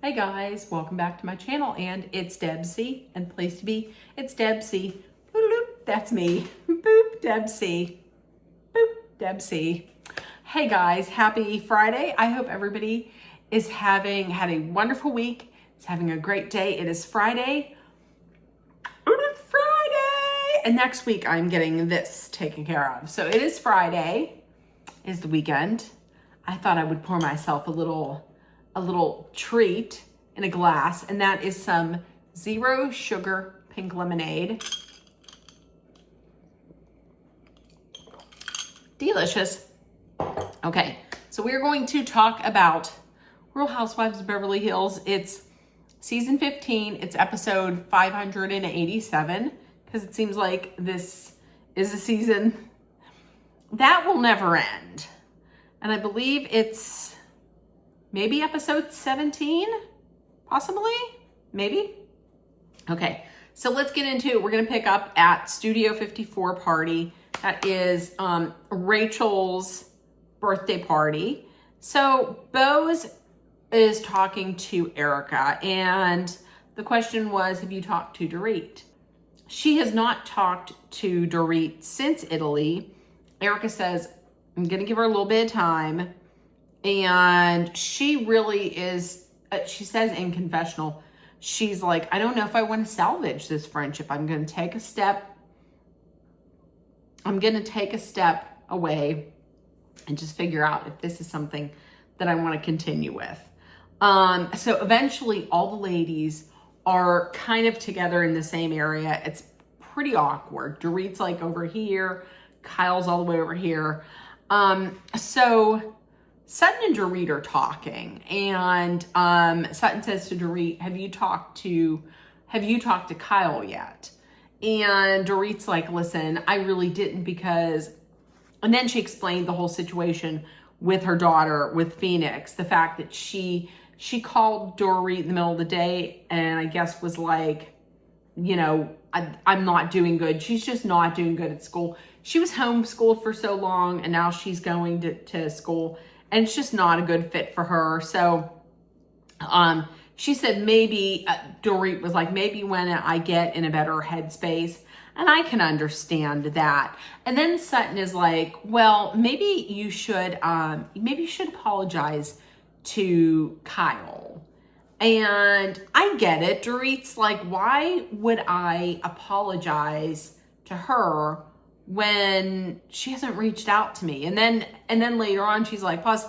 Hey guys, welcome back to my channel, and it's Debsy, and the place to be, it's Debsy. Boop, that's me. Boop, Debsy. Boop, Debsy. Hey guys, happy Friday. I hope everybody is had a wonderful week. It's having a great day. It is Friday. It's Friday! And next week I'm getting this taken care of. So it is Friday, is the weekend. I thought I would pour myself a little treat in a glass, and that is some zero sugar pink lemonade. Delicious. Okay, so we're going to talk about Real Housewives of Beverly Hills. It's season 15. It's episode 587, because it seems like this is a season that will never end. And I believe it's maybe episode 17, possibly, maybe. Okay, so let's get into it. We're gonna pick up at Studio 54 party. That is Rachel's birthday party. So Bose is talking to Erica, and the question was, have you talked to Dorit? She has not talked to Dorit since Italy. Erica says, I'm gonna give her a little bit of time. And she really is, she says in confessional, she's like, I don't know if I want to salvage this friendship. I'm going to take a step away and just figure out if this is something that I want to continue with. So eventually all the ladies are kind of together in the same area. It's pretty awkward. Dorit's like over here. Kyle's all the way over here. So Sutton and Dorit are talking, and Sutton says to Dorit, have you talked to Kyle yet? And Dorit's like, listen, I really didn't, because, and then she explained the whole situation with her daughter, with Phoenix, the fact that she called Dorit in the middle of the day and I guess was like, you know, I'm not doing good. She's just not doing good at school. She was homeschooled for so long, and now she's going to school, and it's just not a good fit for her. So she said maybe, Dorit was like, maybe when I get in a better headspace, and I can understand that. And then Sutton is like, well, maybe you should apologize to Kyle. And I get it. Dorit's like, why would I apologize to her when she hasn't reached out to me? And then later on, she's like, plus,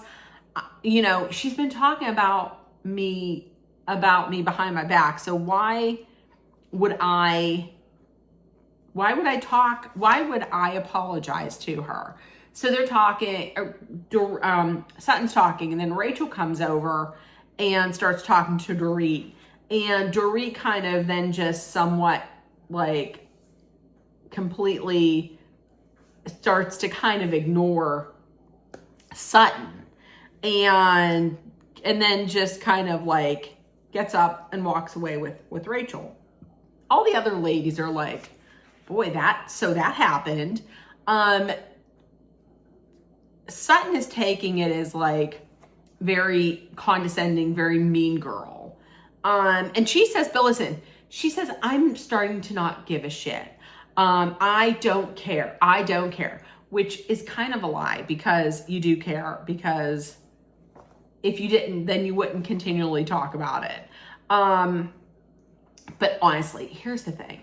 you know, she's been talking about me behind my back. So why would I apologize to her? So they're talking, Sutton's talking, and then Rachel comes over and starts talking to Dorit. And Dorit kind of then just somewhat like completely starts to kind of ignore Sutton, and then just kind of like gets up and walks away with Rachel. All the other ladies are like, boy, that happened. Sutton is taking it as like very condescending, very mean girl. And she says, but listen, she says, I'm starting to not give a shit. I don't care, which is kind of a lie, because you do care, because if you didn't, then you wouldn't continually talk about it. But honestly, here's the thing.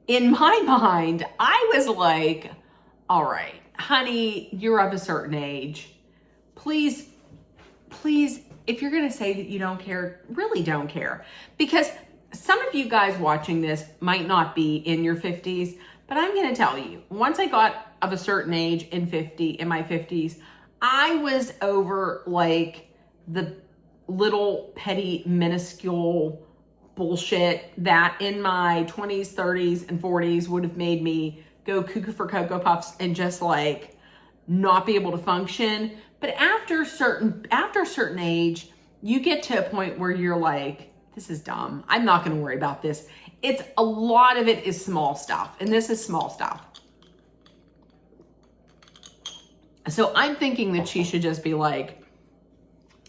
In my mind, I was like, all right, honey, you're of a certain age. Please, if you're going to say that you don't care, really don't care. Because some of you guys watching this might not be in your 50s, but I'm going to tell you, once I got of a certain age in my 50s, I was over like the little petty minuscule bullshit that in my 20s, 30s, and 40s would have made me go cuckoo for Cocoa Puffs and just like not be able to function. But after a certain age, you get to a point where you're like, this is dumb. I'm not going to worry about this. It's a lot of it is small stuff, and this is small stuff. So I'm thinking that she should just be like,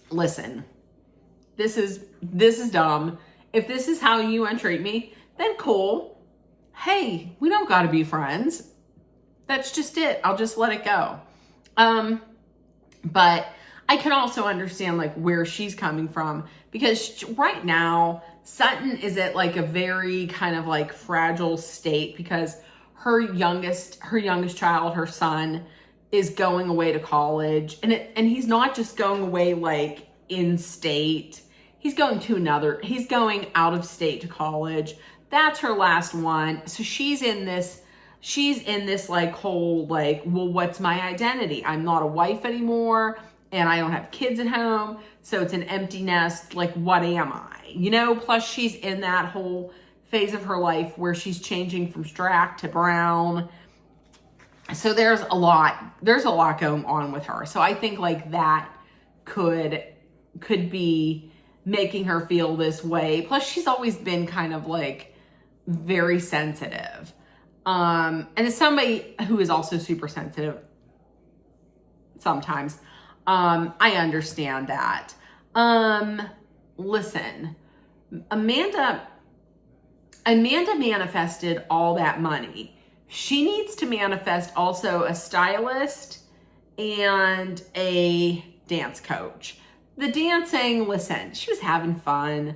listen, this is dumb. If this is how you want to treat me, then cool. Hey, we don't got to be friends. That's just it. I'll just let it go. But I can also understand like where she's coming from, because right now Sutton is at like a very kind of like fragile state, because her youngest child, her son, is going away to college, and he's not just going away like in state. He's going out of state to college. That's her last one. So she's in this like whole like, well, what's my identity? I'm not a wife anymore, and I don't have kids at home. So it's an empty nest. Like, what am I? You know, plus she's in that whole phase of her life where she's changing from Strack to Brown. So there's a lot going on with her. So I think like that could be making her feel this way. Plus she's always been kind of like very sensitive. And as somebody who is also super sensitive sometimes, I understand that. Listen, Amanda manifested all that money. She needs to manifest also a stylist and a dance coach. The dancing, listen, she was having fun.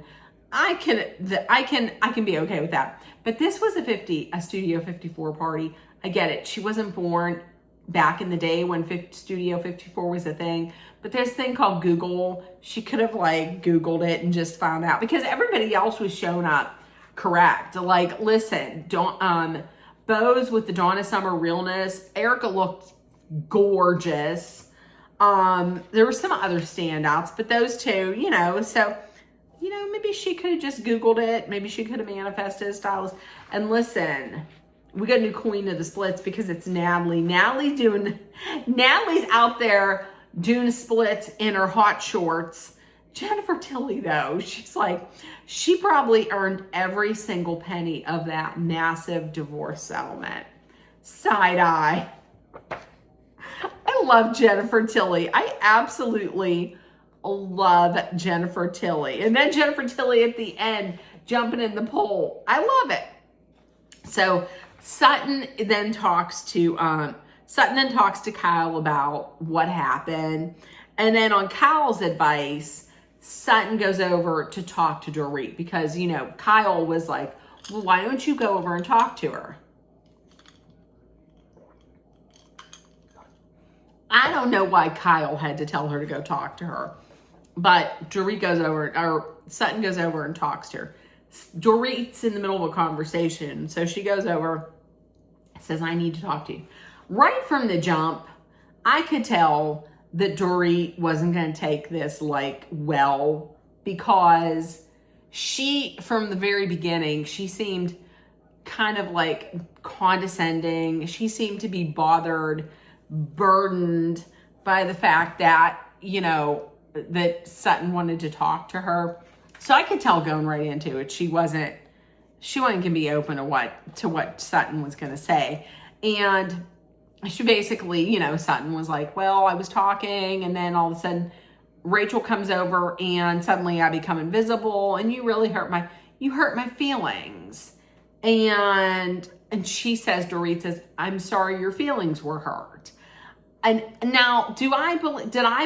I can be okay with that. But this was a Studio 54 party. I get it. She wasn't born back in the day when Studio 54 was a thing. But there's a thing called Google. She could have like Googled it and just found out, because everybody else was showing up correct. Like, listen, Bose with the Donna Summer realness. Erica looked gorgeous. There were some other standouts, but those two, you know, so, you know, maybe she could have just Googled it. Maybe she could have manifested a stylist. And listen, we got a new queen of the splits, because it's Natalie. Natalie's out there doing splits in her hot shorts. Jennifer Tilly, though, she's like, she probably earned every single penny of that massive divorce settlement. Side eye. I love Jennifer Tilly. I absolutely love Jennifer Tilly. And then Jennifer Tilly at the end jumping in the pool. I love it. So Sutton then talks to Kyle about what happened. And then on Kyle's advice, Sutton goes over to talk to Dorit, because, you know, Kyle was like, well, why don't you go over and talk to her? I don't know why Kyle had to tell her to go talk to her, but Sutton goes over and talks to her. Dorit's in the middle of a conversation, so she goes over, says, I need to talk to you. Right from the jump, I could tell that Dorit wasn't going to take this like well, because she, from the very beginning, she seemed kind of like condescending. She seemed to be bothered, burdened by the fact that, you know, that Sutton wanted to talk to her. So I could tell going right into it, she wasn't going to be open to what Sutton was going to say. And she basically, you know, Sutton was like, well, I was talking, and then all of a sudden Rachel comes over and suddenly I become invisible, and you really hurt my feelings. And she says, Dorit says, I'm sorry your feelings were hurt. And now, did I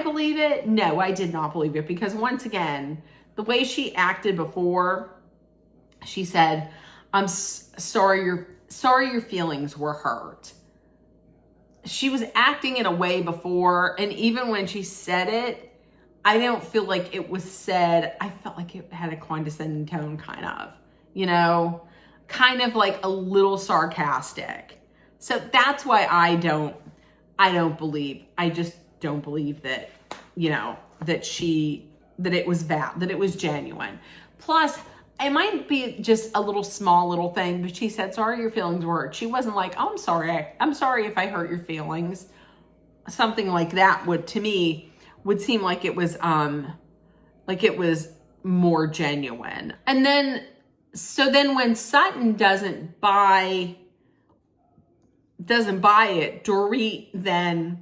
believe it? No, I did not believe it, because once again, the way she acted before, she said, I'm sorry your feelings were hurt. She was acting in a way before, and even when she said it, I don't feel like it was said, I felt like it had a condescending tone, kind of, you know, kind of like a little sarcastic. So that's why I just don't believe that, you know, that it was genuine. Plus, it might be just a small little thing, but she said, sorry your feelings were hurt. She wasn't like, oh, I'm sorry if I hurt your feelings. Something like that would seem like it was more genuine. And then when Sutton doesn't buy it, Dorit then,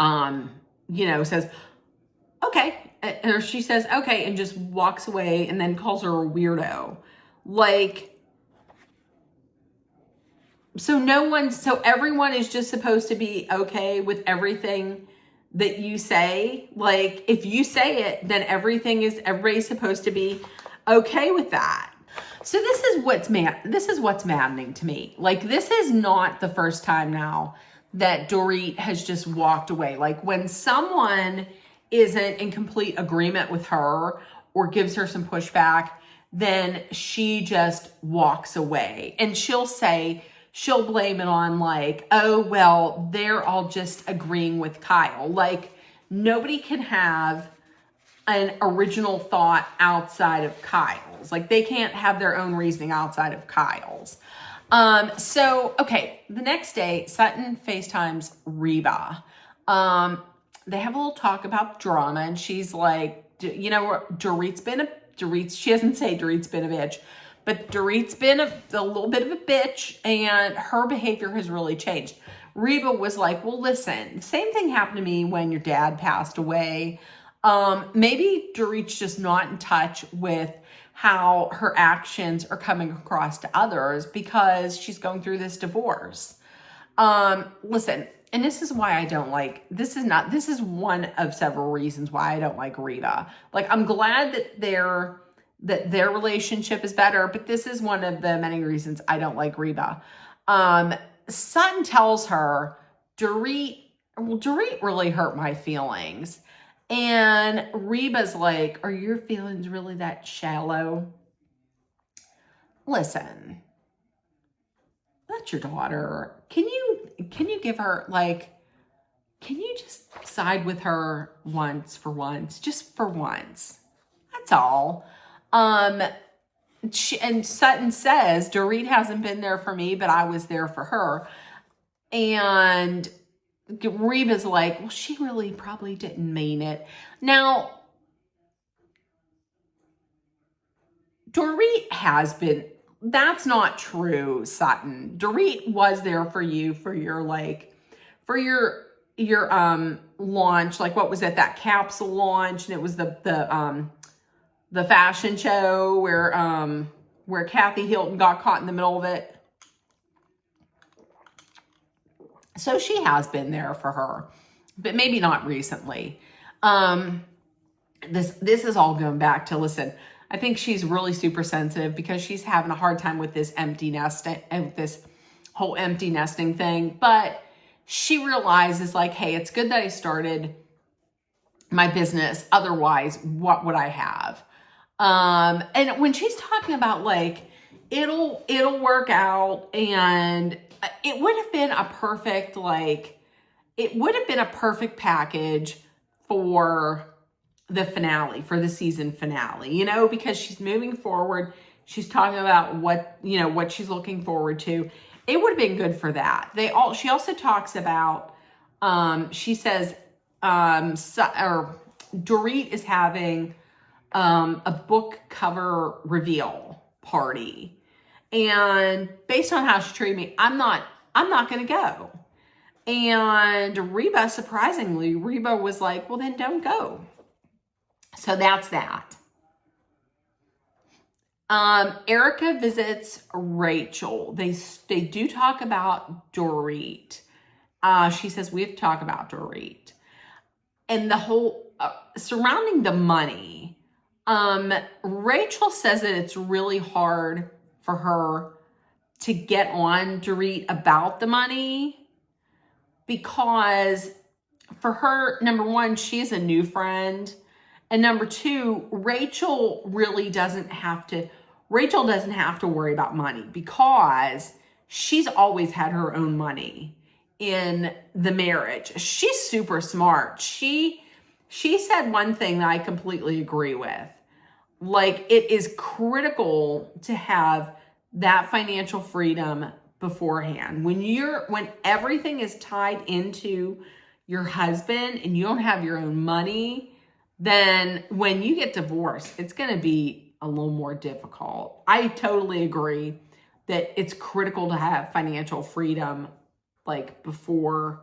you know, says, okay, or she says, okay, and just walks away and then calls her a weirdo. Like, so everyone is just supposed to be okay with everything that you say. Like, if you say it, then everybody's supposed to be okay with that. So this is what's maddening to me. Like, this is not the first time now that Dorit has just walked away. Like, when someone isn't in complete agreement with her or gives her some pushback, then she just walks away. And she'll blame it on like, oh, well, they're all just agreeing with Kyle. Like, nobody can have an original thought outside of Kyle's. Like, they can't have their own reasoning outside of Kyle's. So, okay, the next day, Sutton FaceTimes Reba. They have a little talk about drama, and she's like, you know, she doesn't say Dorit's been a bitch, but Dorit's been a little bit of a bitch, and her behavior has really changed. Reba was like, well, listen, the same thing happened to me when your dad passed away. Maybe Dorit's just not in touch with how her actions are coming across to others because she's going through this divorce. Listen, and this is why I don't like, this is one of several reasons why I don't like Reba. Like, I'm glad that their relationship is better, but this is one of the many reasons I don't like Reba. Sutton tells her, Dorit really hurt my feelings. And Reba's like, are your feelings really that shallow? Listen, that's your daughter. Can you give her, like, can you just side with her once, just for once? That's all. And Sutton says, Dorit hasn't been there for me, but I was there for her. And Reba's like, well, she really probably didn't mean it. Now, Dorit has been, that's not true, Sutton. Dorit was there for you for your launch. Like, what was it? That capsule launch, and it was the fashion show where Kathy Hilton got caught in the middle of it. So she has been there for her, but maybe not recently. This is all going back to, listen, I think she's really super sensitive because she's having a hard time with this this whole empty nesting thing. But she realizes, like, hey, it's good that I started my business. Otherwise, what would I have? And when she's talking about, like, it'll work out, and it would have been a perfect, package for the finale, for the season finale, you know, because she's moving forward. She's talking about what she's looking forward to. It would have been good for that. She also talks about, she says, Dorit is having a book cover reveal party. And based on how she treated me, I'm not going to go. And Reba, surprisingly, was like, well, then don't go. So that's that. Erica visits Rachel. They do talk about Dorit. She says, we have to talk about Dorit. And the whole surrounding the money. Rachel says that it's really hard for her to get on Dorit about the money because for her, number one, she's a new friend. And number two, Rachel doesn't have to worry about money because she's always had her own money in the marriage. She's super smart. She said one thing that I completely agree with. Like, it is critical to have that financial freedom beforehand. When everything is tied into your husband and you don't have your own money, then when you get divorced, it's going to be a little more difficult. I totally agree that it's critical to have financial freedom, like, before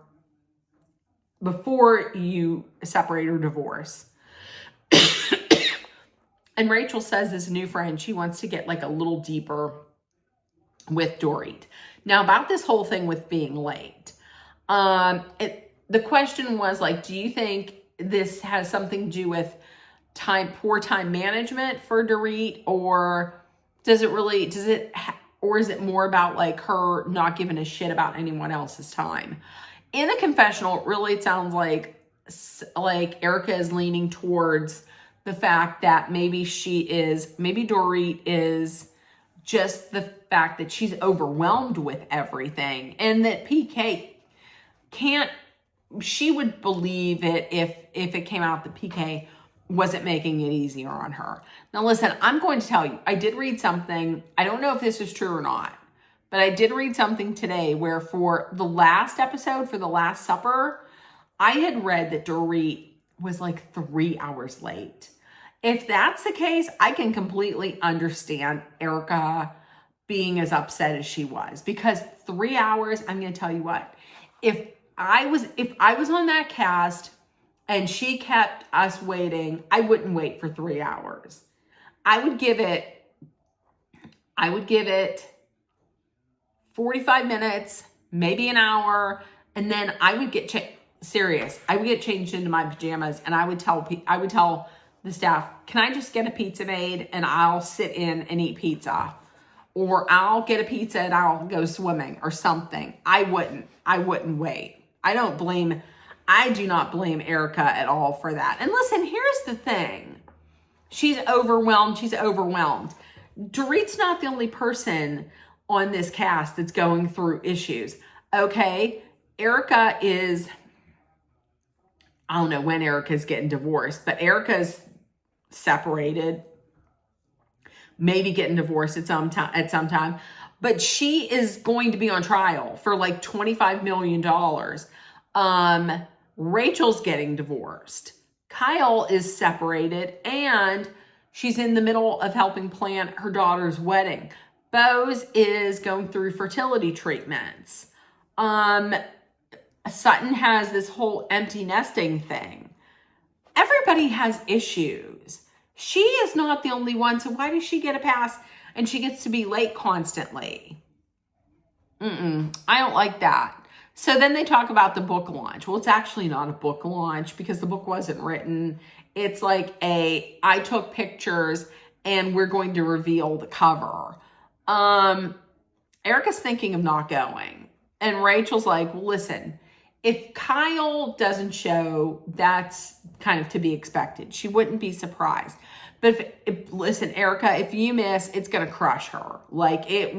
you separate or divorce. And Rachel says this new friend, she wants to get like a little deeper with Dorit. Now about this whole thing with being late. The question was like, do you think this has something to do with poor time management for Dorit, or is it more about like her not giving a shit about anyone else's time? In the confessional, really, it sounds like Erica is leaning towards the fact that maybe Dorit is just the fact that she's overwhelmed with everything, and that PK she would believe it if it came out that PK wasn't making it easier on her. Now listen, I'm going to tell you, I did read something, I don't know if this is true or not, but I did read something today where for the last episode, for the Last Supper, I had read that Dorit was like 3 hours late. If that's the case, I can completely understand Erica being as upset as she was, because 3 hours, I'm going to tell you what, if I was on that cast and she kept us waiting, I wouldn't wait for 3 hours. I would give it 45 minutes, maybe an hour, and then I would get I would get changed into my pajamas, and I would tell the staff, can I just get a pizza made and I'll sit in and eat pizza? Or I'll get a pizza and I'll go swimming or something. I wouldn't wait. I do not blame Erica at all for that. And listen, here's the thing. She's overwhelmed. Dorit's not the only person on this cast that's going through issues. Okay, Erica is, I don't know when Erica's getting divorced, but Erica's separated, maybe getting divorced at some time, but she is going to be on trial for like $25 million. Rachel's getting divorced. Kyle is separated, and she's in the middle of helping plan her daughter's wedding. Bose is going through fertility treatments. Sutton has this whole empty nesting thing. Everybody has issues. She is not the only one, so why does she get a pass and she gets to be late constantly? I don't like that. So then they talk about the book launch. Well, it's actually not a book launch because the book wasn't written. It's like I took pictures and we're going to reveal the cover. Erica's thinking of not going. And Rachel's like, well, listen, if Kyle doesn't show, that's kind of to be expected. She wouldn't be surprised. But listen, Erica, if you miss, it's going to crush her. Like a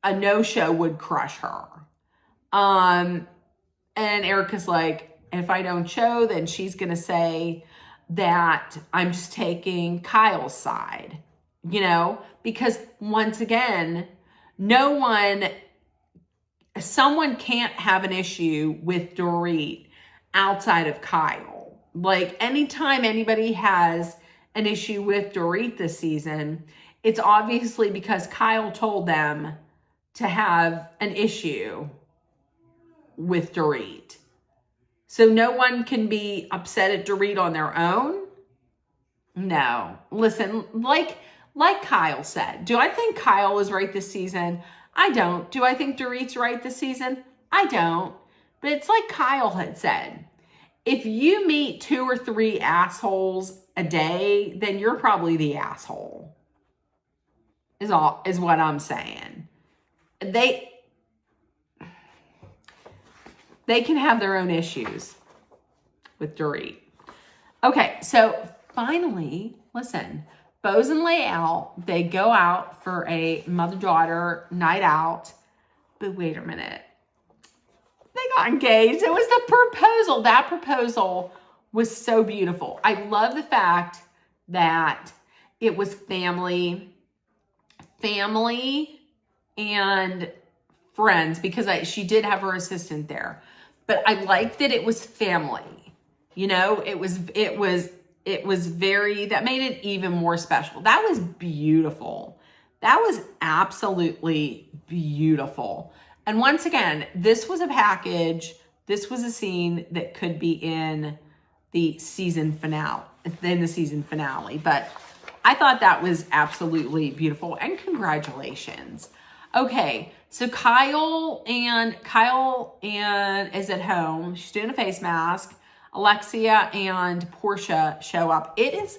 no-show would crush her. And Erica's like, if I don't show, then she's going to say that I'm just taking Kyle's side, because once again, someone can't have an issue with Dorit outside of Kyle. Like anytime anybody has an issue with Dorit this season, it's obviously because Kyle told them to have an issue with Dorit. So no one can be upset at Dorit on their own? No. Listen, like Kyle said, do I think Kyle is right this season? I don't. Do I think Dorit's right this season? I don't. But it's like Kyle had said. If you meet 2 or 3 assholes a day, then you're probably the asshole. Is what I'm saying. They can have their own issues with Dorit. Okay, so finally, listen, Bose and Leal, they go out for a mother-daughter night out. But wait a minute. They got engaged. It was the proposal. That proposal was so beautiful. I love the fact that it was family and friends, because she did have her assistant there. But I liked that it was family. It was very, that made it even more special. That was beautiful. That was absolutely beautiful. And once again, this was a package. This was a scene that could be in the season finale. But I thought that was absolutely beautiful, and congratulations. Okay, so Kyle and is at home. She's doing a face mask. Alexia and Portia show up. It is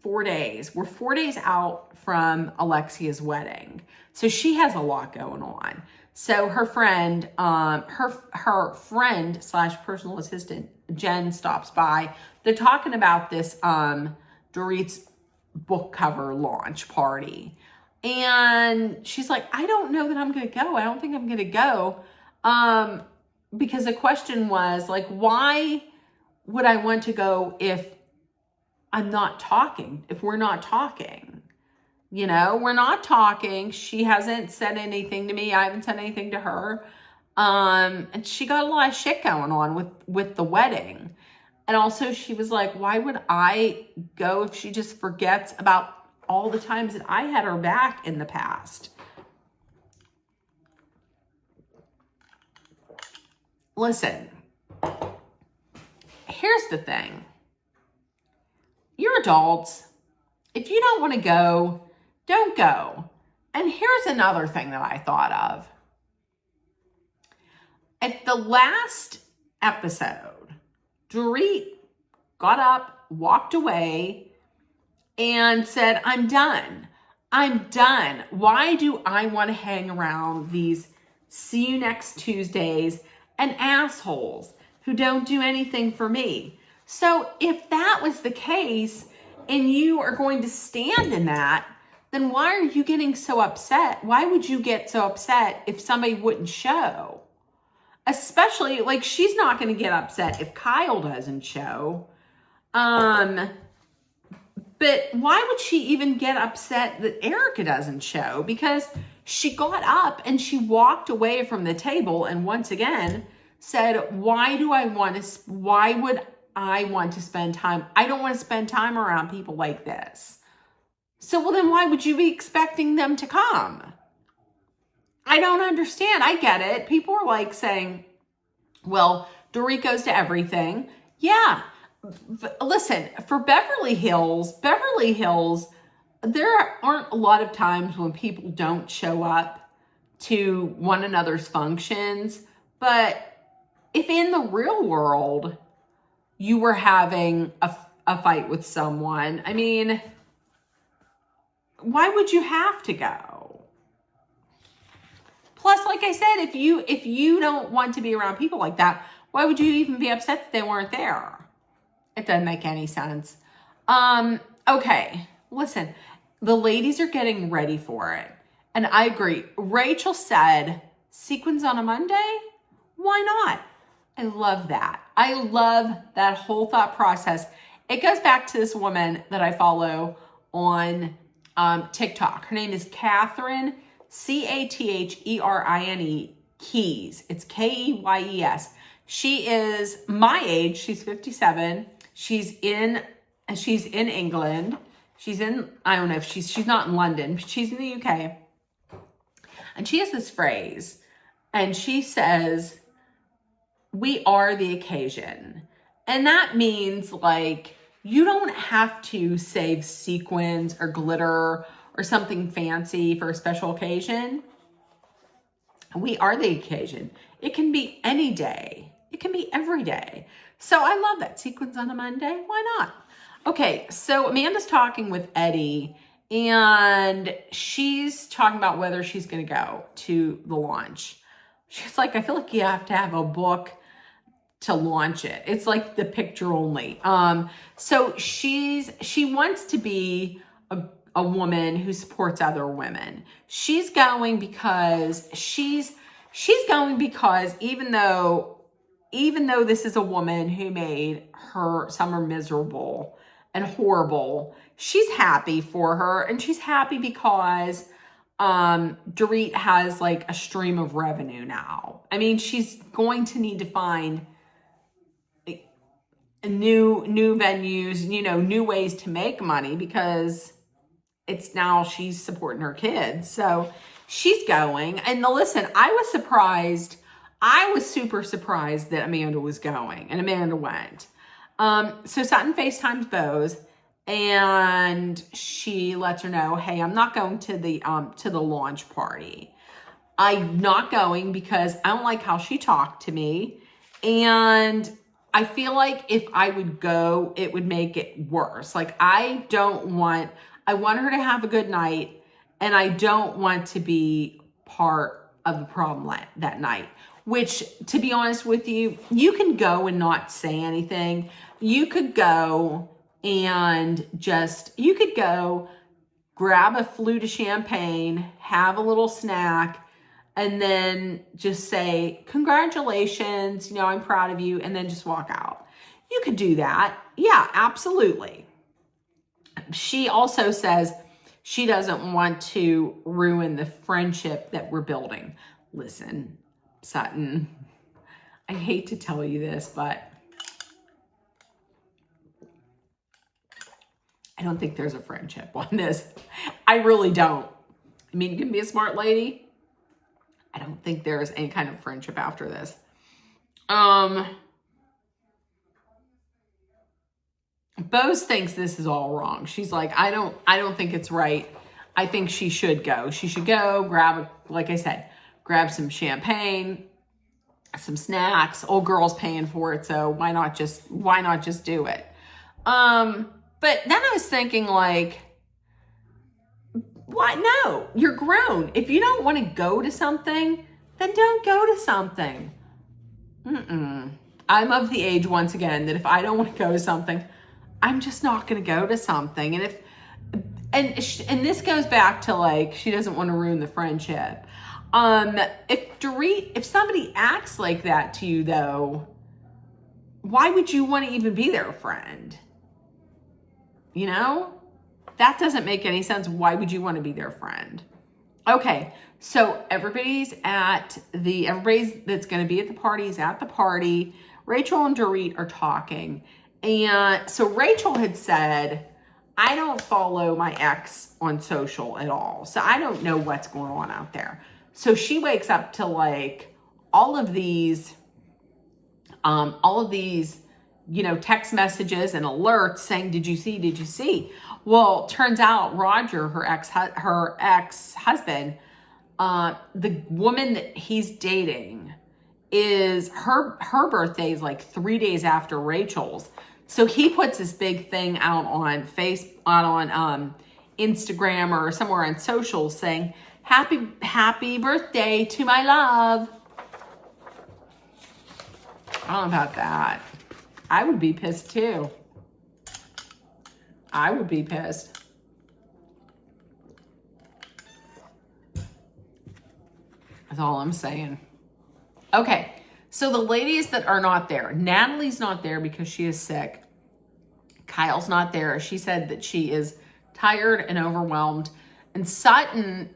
4 days. We're 4 days out from Alexia's wedding. So she has a lot going on. So her friend, her friend / personal assistant, Jen, stops by. They're talking about this Dorit's book cover launch party. And she's like, I don't know that I'm going to go. I don't think I'm going to go. Because the question was like, why would I want to go if I'm not talking, if we're not talking? You know, we're not talking. She hasn't said anything to me. I haven't said anything to her. And she got a lot of shit going on with the wedding. And also she was like, why would I go if she just forgets about all the times that I had her back in the past? Listen, here's the thing. You're adults. If you don't want to go, don't go. And here's another thing that I thought of. At the last episode, Dorit got up, walked away, and said, I'm done. I'm done. Why do I want to hang around these see you next Tuesdays and assholes who don't do anything for me? So if that was the case and you are going to stand in that, then why are you getting so upset? Why would you get so upset if somebody wouldn't show? Especially, like, she's not going to get upset if Kyle doesn't show. But why would she even get upset that Erica doesn't show? Because she got up and she walked away from the table and once again said, why would I want to spend time? I don't want to spend time around people like this. So, well, then why would you be expecting them to come? I don't understand. I get it. People are like saying, well, Dorit goes to everything. Yeah. But listen, for Beverly Hills, there aren't a lot of times when people don't show up to one another's functions. But if in the real world you were having a fight with someone, I mean, why would you have to go? Plus, like I said, if you don't want to be around people like that, why would you even be upset that they weren't there? It doesn't make any sense. Okay, listen, the ladies are getting ready for it. And I agree. Rachel said, sequins on a Monday? Why not? I love that. I love that whole thought process. It goes back to this woman that I follow on TikTok. Her name is Catherine, Catherine Keys. It's Keyes. She is my age. She's 57. She's in England. She's in, I don't know if she's not in London, but she's in the UK. And she has this phrase, and she says, we are the occasion. And that means, like, you don't have to save sequins or glitter or something fancy for a special occasion. We are the occasion. It can be any day. It can be every day. So I love that. Sequins on a Monday. Why not? Okay, so Amanda's talking with Eddie, and she's talking about whether she's going to go to the launch. She's like, I feel like you have to have a book to launch it. It's like the picture only. So she wants to be a woman who supports other women. She's going because even though this is a woman who made her summer miserable and horrible, she's happy for her, and she's happy because Dorit has like a stream of revenue now. I mean, she's going to need to find new venues, new ways to make money, because it's now she's supporting her kids. So she's going. And listen, I was super surprised that Amanda was going, and Amanda went. So Sutton FaceTimes Bose, and she lets her know, hey, I'm not going to the launch party. I'm not going because I don't like how she talked to me. And I feel like if I would go, it would make it worse. Like, I want her to have a good night, and I don't want to be part of the problem that night. Which, to be honest with you, you can go and not say anything. You could go and you could go grab a flute of champagne, have a little snack, and then just say, congratulations, I'm proud of you, and then just walk out. You could do that. Yeah, absolutely. She also says she doesn't want to ruin the friendship that we're building. Listen, Sutton, I hate to tell you this, but I don't think there's a friendship on this. I really don't. I mean, you can be a smart lady. I don't think there's any kind of friendship after this. Bose thinks this is all wrong. She's like, I don't think it's right. I think she should go. She should go like I said, grab some champagne, some snacks. Old girl's paying for it, so why not just do it? But then I was thinking, like, why? No, you're grown. If you don't want to go to something, then don't go to something. I'm of the age, once again, that if I don't want to go to something, I'm just not going to go to something. And this goes back to, like, she doesn't want to ruin the friendship. If somebody acts like that to you, though, why would you want to even be their friend? That doesn't make any sense. Why would you want to be their friend? Okay, so everybody's that's going to be at the party is at the party. Rachel and Dorit are talking. And so Rachel had said, I don't follow my ex on social at all, so I don't know what's going on out there. So she wakes up to, like, all of these text messages and alerts saying, did you see? Well, turns out Roger, her ex-husband, the woman that he's dating, is her birthday is like 3 days after Rachel's. So he puts this big thing out on Instagram or somewhere on social saying, happy birthday to my love. I don't know about that. I would be pissed too. I would be pissed. That's all I'm saying. Okay, so the ladies that are not there. Natalie's not there because she is sick. Kyle's not there. She said that she is tired and overwhelmed. And Sutton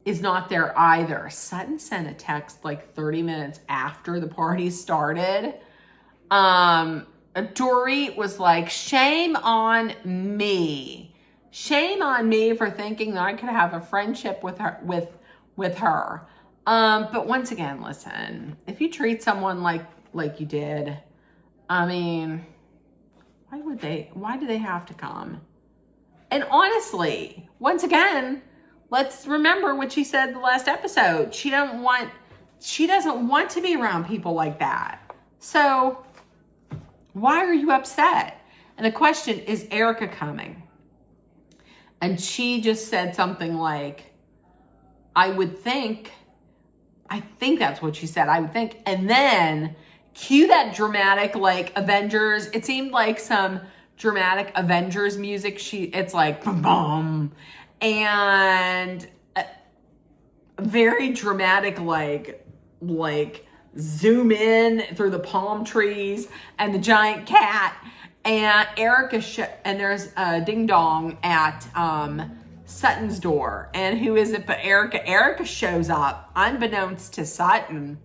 is not there either. Sutton sent a text like 30 minutes after the party started. Dorit was like, shame on me. Shame on me for thinking that I could have a friendship with her. But once again, listen, if you treat someone like you did, I mean, why do they have to come? And honestly, once again, let's remember what she said the last episode. She doesn't want to be around people like that. So why are you upset? And the question, is Erica coming? And she just said something like, I think that's what she said. I would think. And then cue that dramatic, like, Avengers. It seemed like some dramatic Avengers music. It's like, boom, boom. And very dramatic, like zoom in through the palm trees and the giant cat. And Erica, and there's a ding dong at Sutton's door. And who is it but Erica? Erica shows up, unbeknownst to Sutton,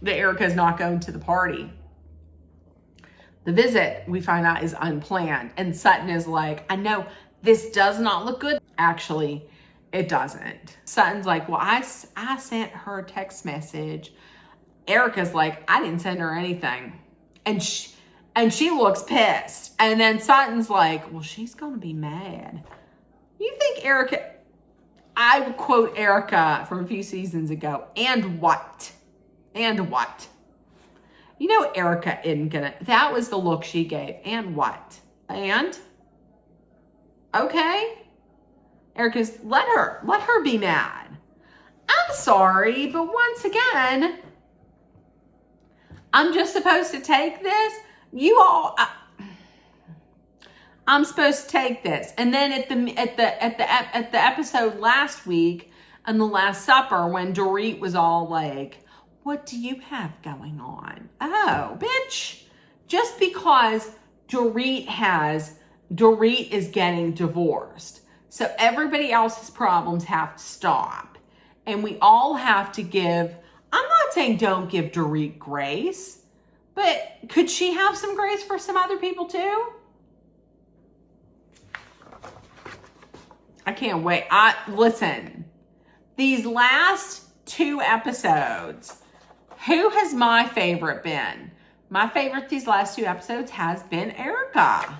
that Erica's not going to the party. The visit, we find out, is unplanned. And Sutton is like, I know this does not look good. Actually, it doesn't. Sutton's like, well, I sent her a text message. Erica's like, I didn't send her anything. And And she looks pissed. And then Sutton's like, well, she's going to be mad. You think Erica, I would quote Erica from a few seasons ago, and what? And what? You know, Erica isn't gonna, that was the look she gave. And what? And? Okay. Erica's, let her be mad. I'm sorry, but once again, I'm just supposed to take this. You all, I'm supposed to take this. And then at the episode last week, on the Last Supper, when Dorit was all like, what do you have going on? Oh, bitch. Just because Dorit is getting divorced. So everybody else's problems have to stop. And we all have to give, I'm not saying don't give Dorit grace, but could she have some grace for some other people too? I can't wait. Listen, these last 2 episodes, who has my favorite been? My favorite these last 2 episodes has been Erica.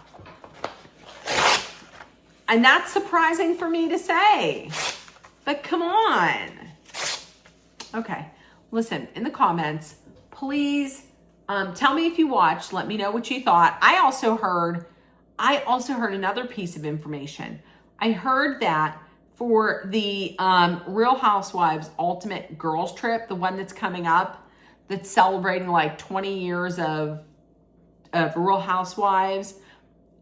And that's surprising for me to say. But come on. Okay. Listen, in the comments, please tell me if you watched. Let me know what you thought. I also heard another piece of information. I heard that for the Real Housewives Ultimate Girls Trip, the one that's coming up, that's celebrating like 20 years of Real Housewives.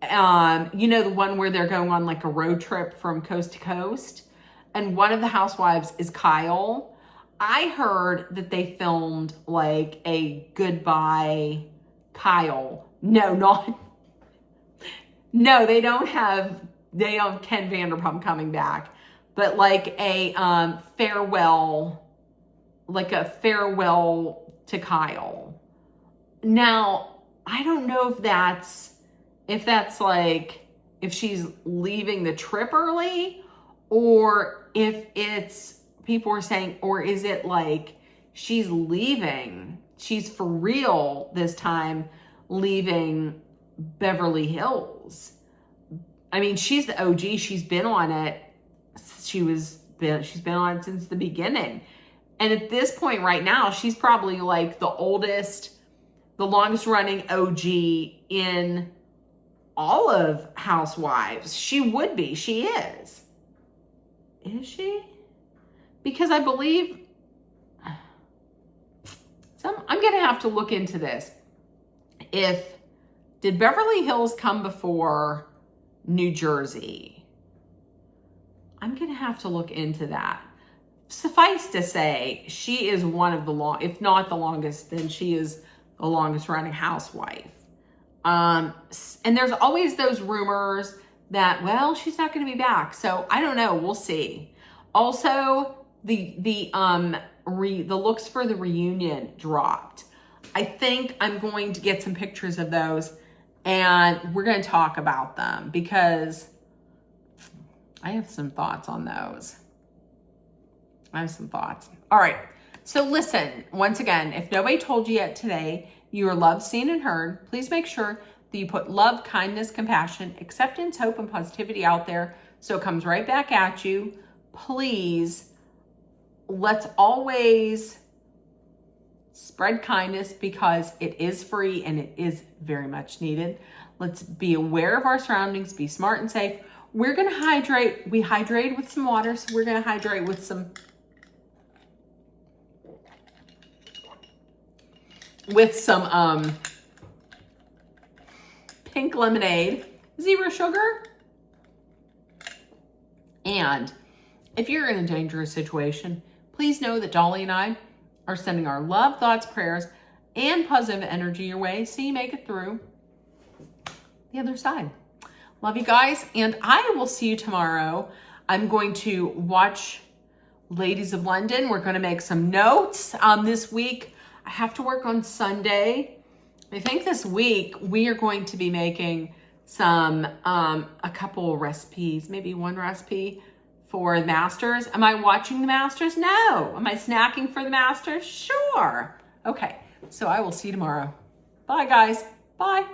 You know, the one where they're going on like a road trip from coast to coast. And one of the housewives is Kyle. I heard that they filmed like a goodbye Kyle. No, they don't have Ken Vanderpump coming back, but like a farewell to Kyle. Now, I don't know if that's like, if she's leaving the trip early, or if it's, people are saying, or is it like she's leaving, she's for real this time leaving Beverly Hills. I mean, she's the OG. She's been on it. She's been on it since the beginning. And at this point right now, she's probably like the longest running OG in all of Housewives. She would be. She is. Is she? Because I believe, I'm going to have to look into this. Did Beverly Hills come before New Jersey? I'm going to have to look into that. Suffice to say, she is one of the if not the longest, then she is the longest running housewife. And there's always those rumors that, well, she's not going to be back. So I don't know. We'll see. Also, the looks for the reunion dropped. I think I'm going to get some pictures of those, and we're going to talk about them because I have some thoughts on those. I have some thoughts. All right. So listen, once again, if nobody told you yet today, you are loved, seen, and heard. Please make sure that you put love, kindness, compassion, acceptance, hope, and positivity out there so it comes right back at you. Please, let's always spread kindness because it is free and it is very much needed. Let's be aware of our surroundings, be smart and safe. We're going to hydrate. We hydrate with some water, so we're going to hydrate with some pink lemonade, 0 sugar. And if you're in a dangerous situation, please know that Dolly and I are sending our love, thoughts, prayers, and positive energy your way so you make it through the other side. Love you guys, and I will see you tomorrow. I'm going to watch Ladies of London. We're going to make some notes this week. I have to work on Sunday. I think this week we are going to be making some, a couple of recipes, maybe one recipe for the Masters. Am I watching the Masters? No. Am I snacking for the Masters? Sure. Okay. So I will see you tomorrow. Bye, guys. Bye.